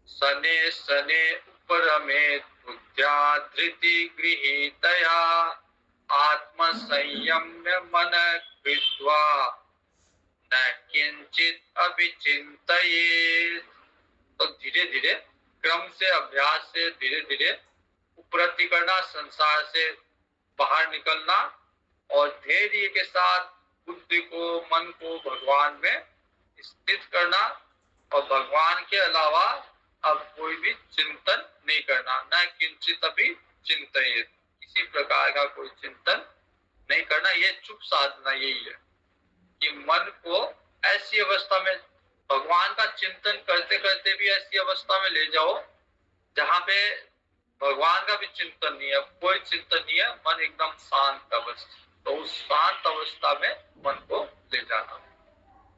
सने सने उपरमे बुद्ध्या धृति गृहीतया आत्म संयम्य मन कृत्वा न किंचित अभिचिंतयेत्। तो धीरे धीरे क्रम से, अभ्यास से धीरे धीरे उपरति करना, संसार से बाहर निकलना, और धैर्य के साथ बुद्धि को, मन को भगवान में स्थित करना, और भगवान के अलावा अब कोई भी चिंतन नहीं करना। न किंचित अभी चिंतयेत्, किसी प्रकार का कोई चिंतन नहीं करना। ये चुप साधना यही है कि मन को ऐसी अवस्था में, भगवान का चिंतन करते करते भी ऐसी अवस्था में ले जाओ जहाँ पे भगवान का भी चिंतन नहीं है, कोई चिंतन नहीं है, मन एकदम शांत अवस्था। तो उस शांत अवस्था में मन को ले जाना।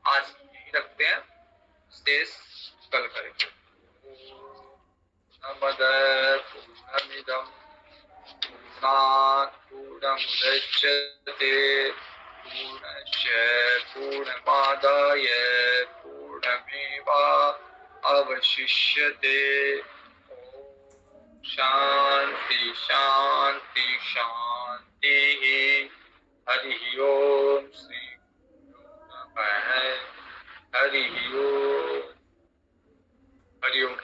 आज यही रखते हैं, शेष कल करेंगे। पूर्णमदः पूर्णमिदं पूर्णात् पूर्णमुदच्यते पूर्णस्य पूर्णमादाय पूर्णमेवावशिष्यते। शांति शांति शांति। हरि ओम श्री नमः। हरि ओम। हरि ओम।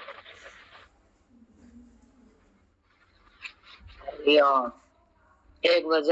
एक बजे